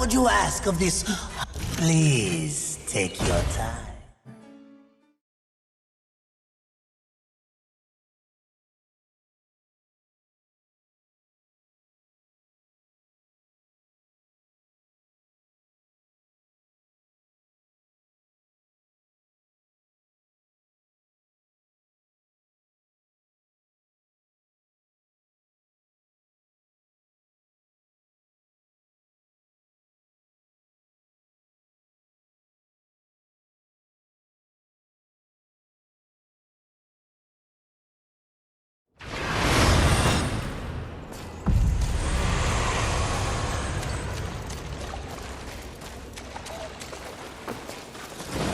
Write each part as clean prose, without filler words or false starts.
would you ask of this? Please take your time.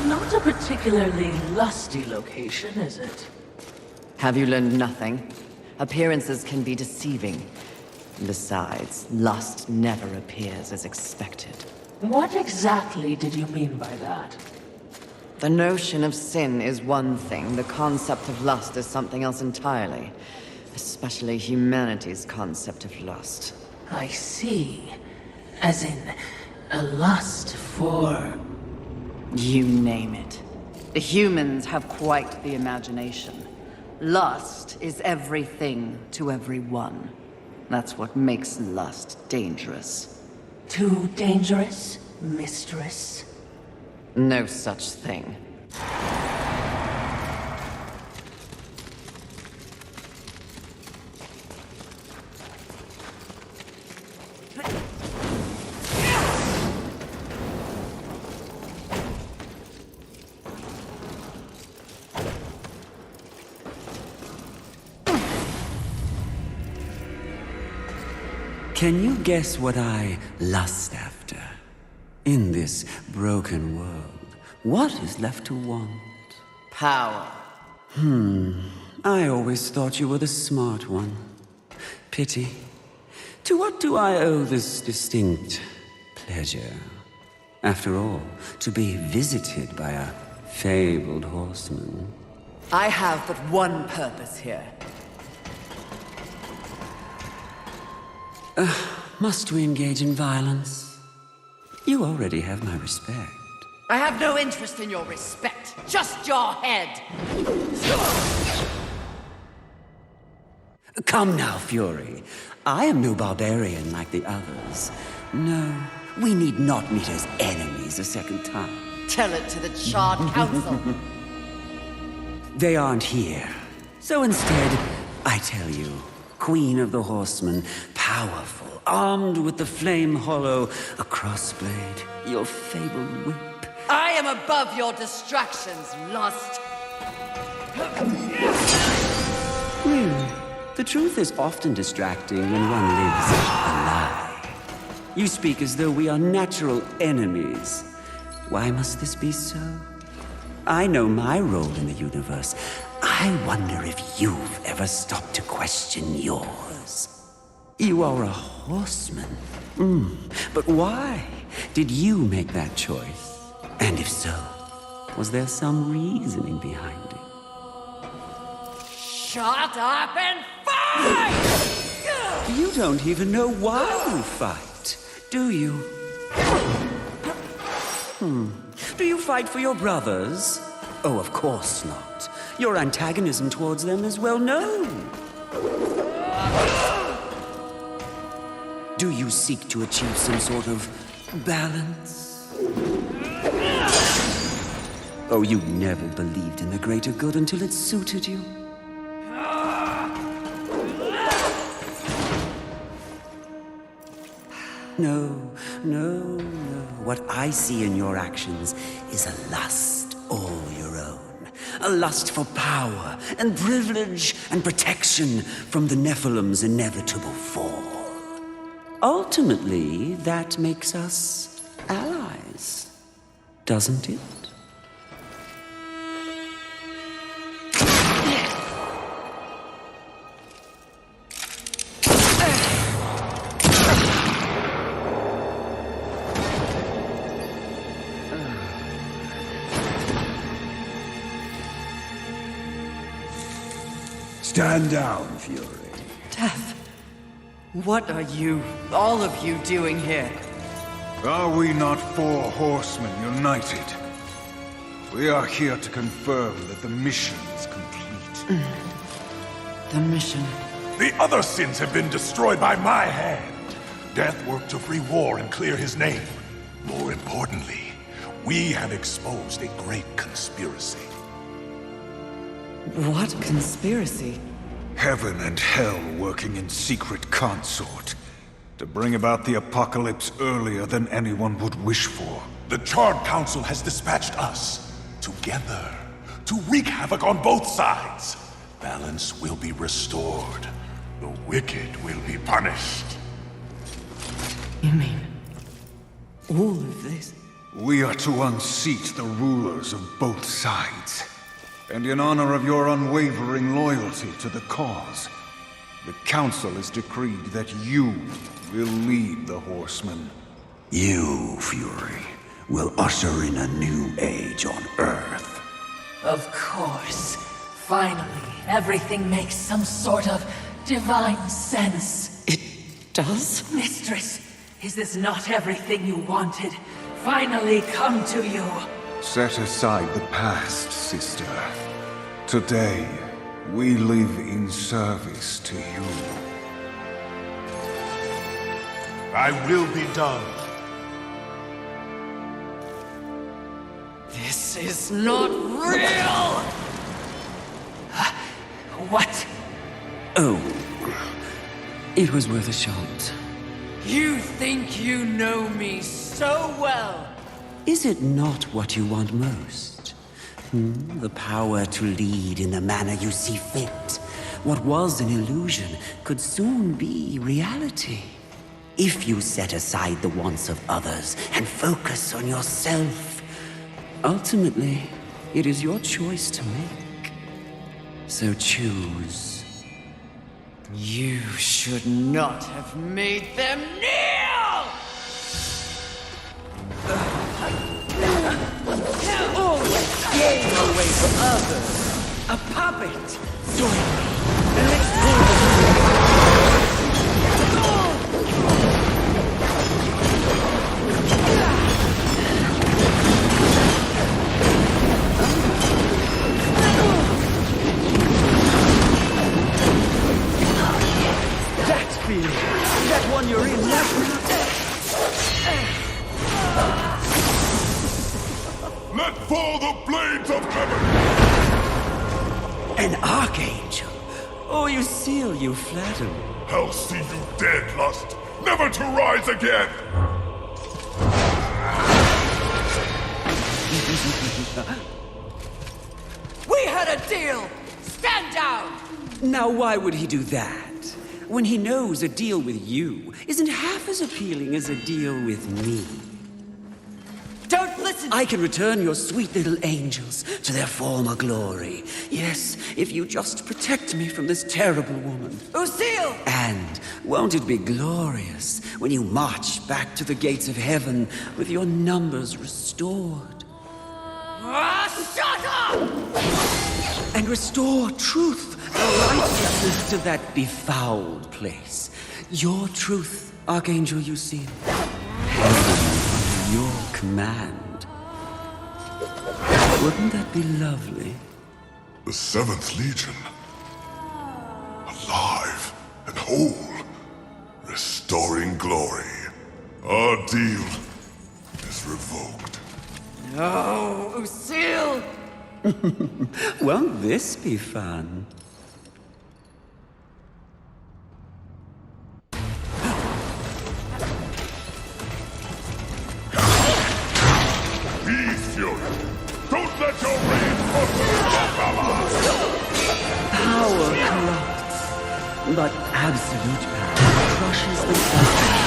Not a particularly lusty location, is it? Have you learned nothing? Appearances can be deceiving. Besides, lust never appears as expected. What exactly did you mean by that? The notion of sin is one thing, the concept of lust is something else entirely. Especially humanity's concept of lust. I see. As in, a lust for... You name it. The humans have quite the imagination. Lust is everything to everyone. That's what makes lust dangerous. Too dangerous, mistress? No such thing. Can you guess what I lust after? In this broken world, what is left to want? Power. I always thought you were the smart one. Pity. To what do I owe this distinct pleasure? After all, to be visited by a fabled horseman. I have but one purpose here. Must we engage in violence? You already have my respect. I have no interest in your respect, just your head. Come now, Fury. I am no barbarian like the others. No, we need not meet as enemies a second time. Tell it to the Charred Council. They aren't here. So instead, I tell you, Queen of the Horsemen, powerful, armed with the flame hollow, a crossblade, your fabled whip. I am above your distractions, lust. The truth is often distracting when one lives a lie. You speak as though we are natural enemies. Why must this be so? I know my role in the universe. I wonder if you've ever stopped to question yours. You are a horseman. But why did you make that choice? And if so, was there some reasoning behind it? Shut up and fight! You don't even know why you fight, do you? Do you fight for your brothers? Oh, of course not. Your antagonism towards them is well known. Do you seek to achieve some sort of balance? Oh, you never believed in the greater good until it suited you. No, no, no. What I see in your actions is a lust all your own. A lust for power and privilege and protection from the Nephilim's inevitable fall. Ultimately, that makes us allies, doesn't it? Stand down, Fury. Death. What are you, all of you, doing here? Are we not four horsemen united? We are here to confirm that the mission is complete. The mission. The other sins have been destroyed by my hand. Death worked to free War and clear his name. More importantly, we have exposed a great conspiracy. What conspiracy? Heaven and hell working in secret consort to bring about the apocalypse earlier than anyone would wish for. The Charred Council has dispatched us together to wreak havoc on both sides. Balance will be restored. The wicked will be punished. You mean all of this? We are to unseat the rulers of both sides. And in honor of your unwavering loyalty to the cause, the Council has decreed that you will lead the Horsemen. You, Fury, will usher in a new age on Earth. Of course. Finally, everything makes some sort of divine sense. It does? Mistress, is this not everything you wanted? Finally come to you. Set aside the past, sister. Today, we live in service to you. I will be done. This is not real! What? Oh, it was worth a shot. You think you know me so well! Is it not what you want most? The power to lead in the manner you see fit. What was an illusion could soon be reality. If you set aside the wants of others and focus on yourself, ultimately, it is your choice to make. So choose. You should not have made them kneel! Always gain away from others. A puppet. Join me, and let's pull that feeling. That one you're in now. Let fall the blades of heaven! An archangel? Oh, you seal, you flatter. I'll see you dead, Lust, never to rise again! We had a deal! Stand down! Now why would he do that? When he knows a deal with you isn't half as appealing as a deal with me. Don't listen! I can return your sweet little angels to their former glory. Yes, if you just protect me from this terrible woman. Lucille! And won't it be glorious when you march back to the gates of heaven with your numbers restored? Shut up! And restore truth, and righteousness to that befouled place. Your truth, Archangel Lucille. Heaven under your command. Wouldn't that be lovely? The 7th Legion. Alive and whole. Restoring glory. Our deal is revoked. No, Lucille! Won't this be fun? Be Fury. Don't let your reign falter your power. Power corrupts, but absolute power crushes the self.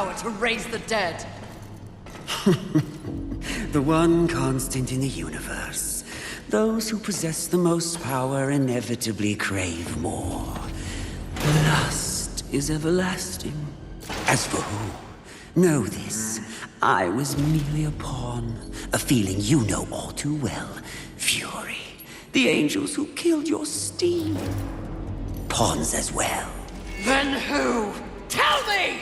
power to raise the dead. The one constant in the universe. Those who possess the most power inevitably crave more. Lust is everlasting. As for who, know this. I was merely a pawn. A feeling you know all too well. Fury. The angels who killed your steed. Pawns as well. Then who? Tell me!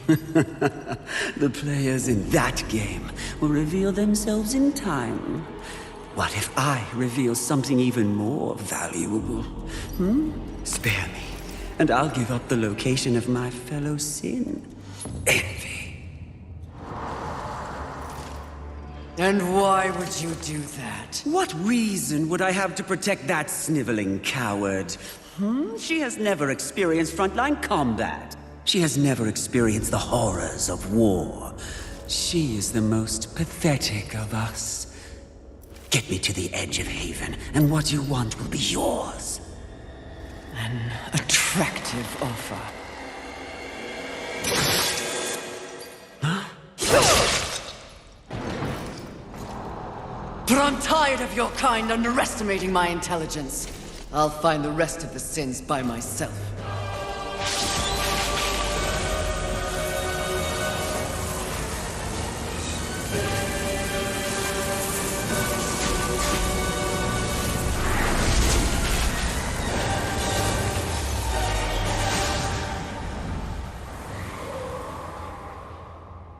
The players in that game will reveal themselves in time. What if I reveal something even more valuable? Spare me, and I'll give up the location of my fellow sin. Envy. And why would you do that? What reason would I have to protect that sniveling coward? She has never experienced frontline combat. She has never experienced the horrors of war. She is the most pathetic of us. Get me to the edge of Haven, and what you want will be yours. An attractive offer. But I'm tired of your kind underestimating my intelligence. I'll find the rest of the sins by myself.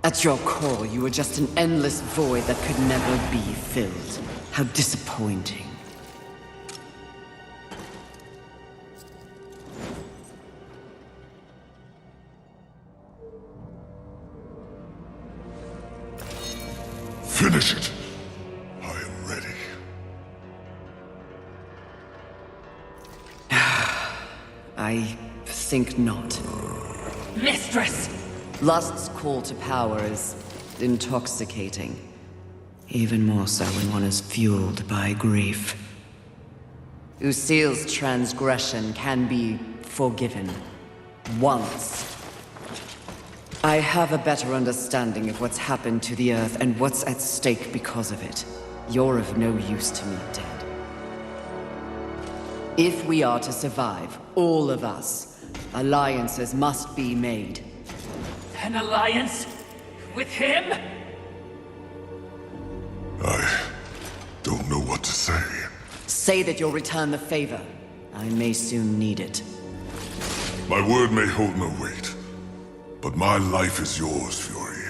At your core, you were just an endless void that could never be filled. How disappointing. Finish it. I am ready. I think not. Mistress! Lust's call to power is intoxicating. Even more so when one is fueled by grief. Lucille's transgression can be forgiven. Once. I have a better understanding of what's happened to the Earth and what's at stake because of it. You're of no use to me, dead. If we are to survive, all of us, alliances must be made. An alliance? With him? I don't know what to say. Say that you'll return the favor. I may soon need it. My word may hold no weight, but my life is yours, Fury.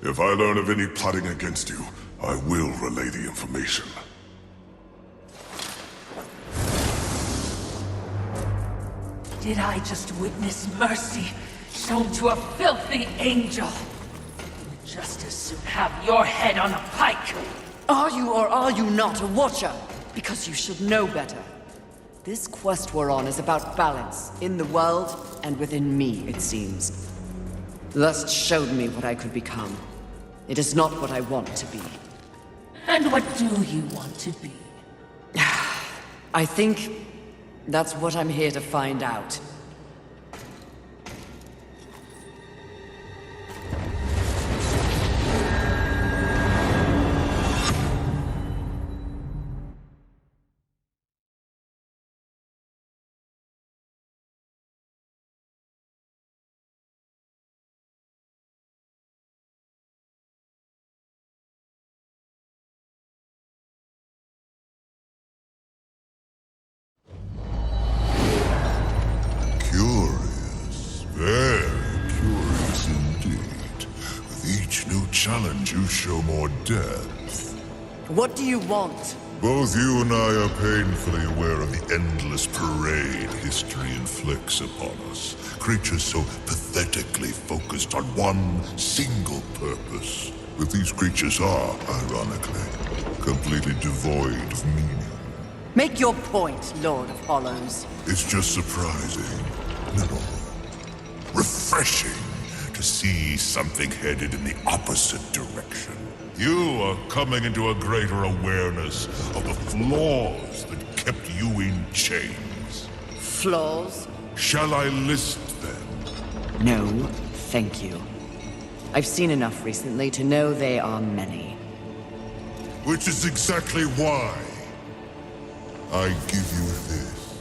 If I learn of any plotting against you, I will relay the information. Did I just witness mercy shown to a filthy angel? You'd just as soon have your head on a pike. Are you or are you not a Watcher? Because you should know better. This quest we're on is about balance, in the world and within me, it seems. Lust showed me what I could become. It is not what I want to be. And what do you want to be? I think that's what I'm here to find out. Curious. Very curious indeed. With each new challenge, you show more depth. What do you want? Both you and I are painfully aware of the endless parade history inflicts upon us. Creatures so pathetically focused on one single purpose. But these creatures are, ironically, completely devoid of meaning. Make your point, Lord of Hollows. It's just surprising, no, refreshing to see something headed in the opposite direction. You are coming into a greater awareness of the flaws that kept you in chains. Flaws? Shall I list them? No, thank you. I've seen enough recently to know they are many. Which is exactly why I give you this.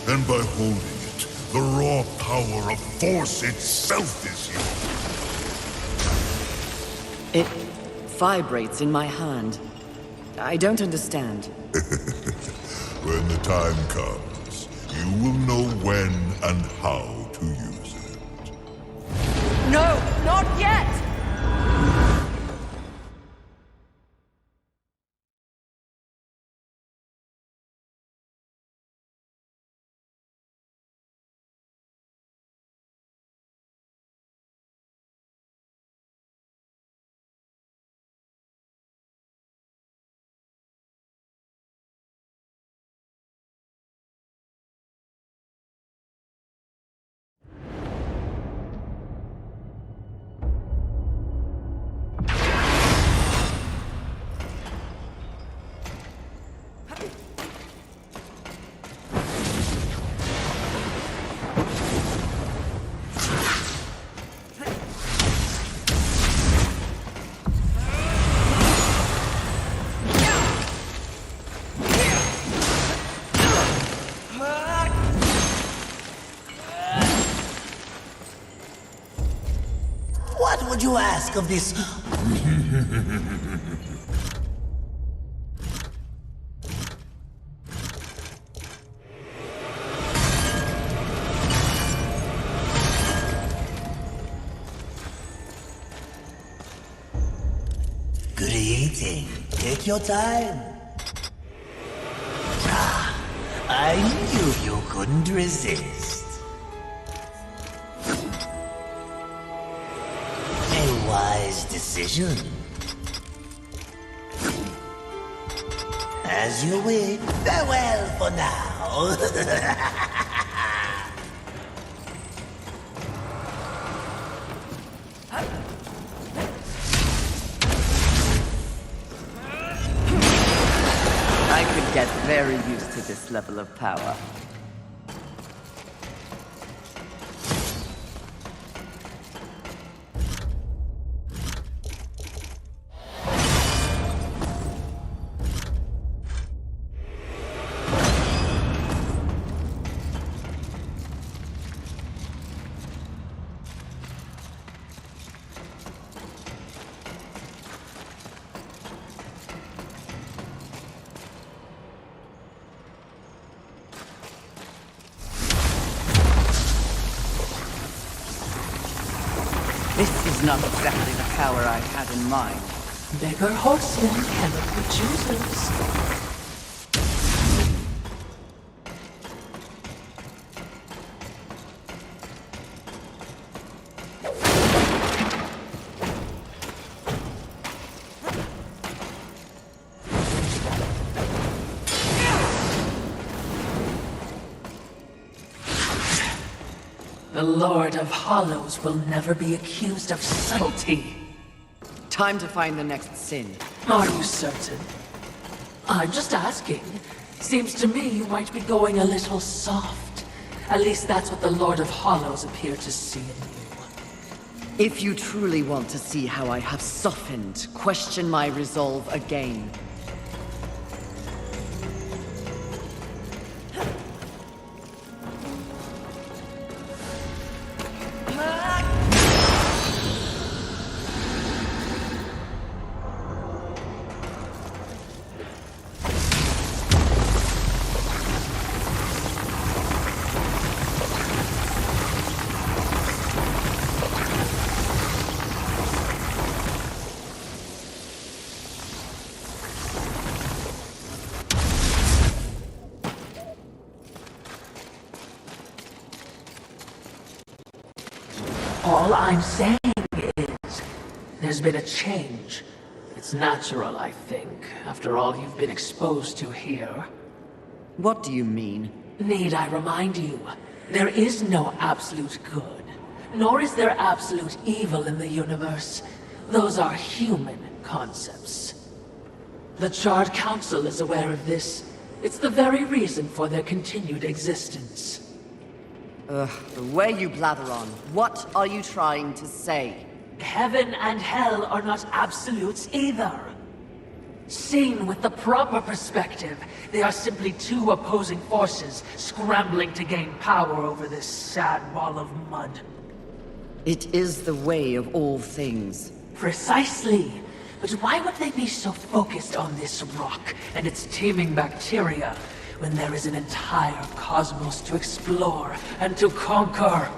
And by holding it, the raw power of Force itself is yours. It vibrates in my hand. I don't understand. When the time comes, you will know when and how to use it. No, not yet! What would you ask of this? Good eating. Take your time. Ah, I knew you couldn't resist. A wise decision. As you wish. Farewell for now. I could get very used to this level of power. This is not exactly the power I had in mind. Beggar horsemen cannot be choosers. The Lord of Hollows will never be accused of subtlety. Time to find the next sin. Are you certain? I'm just asking. Seems to me you might be going a little soft. At least that's what the Lord of Hollows appeared to see in you. If you truly want to see how I have softened, question my resolve again. All I'm saying is, there's been a change. It's natural, I think, after all you've been exposed to here. What do you mean? Need I remind you, there is no absolute good, nor is there absolute evil in the universe. Those are human concepts. The Charred Council is aware of this. It's the very reason for their continued existence. The way you blather on, what are you trying to say? Heaven and hell are not absolutes either. Seen with the proper perspective, they are simply two opposing forces scrambling to gain power over this sad ball of mud. It is the way of all things. Precisely. But why would they be so focused on this rock and its teeming bacteria when there is an entire cosmos to explore and to conquer?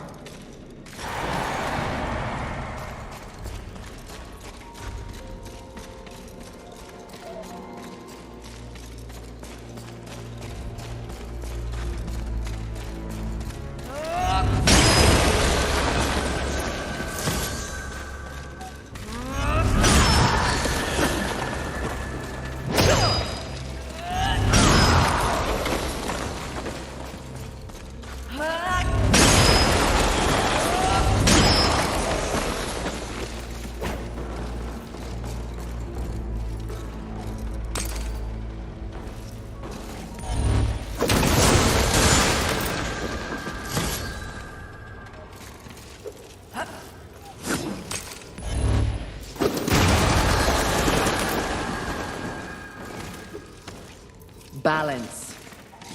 Balance.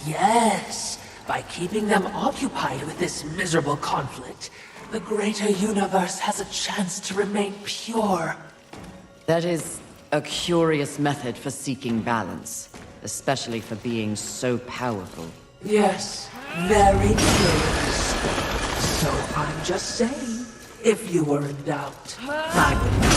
Yes, by keeping them occupied with this miserable conflict, the greater universe has a chance to remain pure. That is a curious method for seeking balance, especially for being so powerful. Yes, very curious. So I'm just saying, if you were in doubt, I would...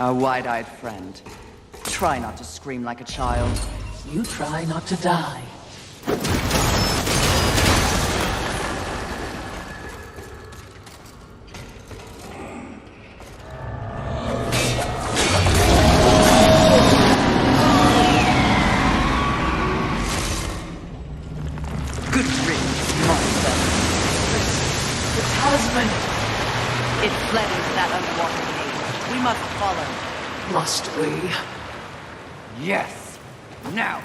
Our wide-eyed friend. Try not to scream like a child. You try not to die. Good riddance, monster. The talisman! It fled into that underwater cave. We must follow. Must we? Yes. Now.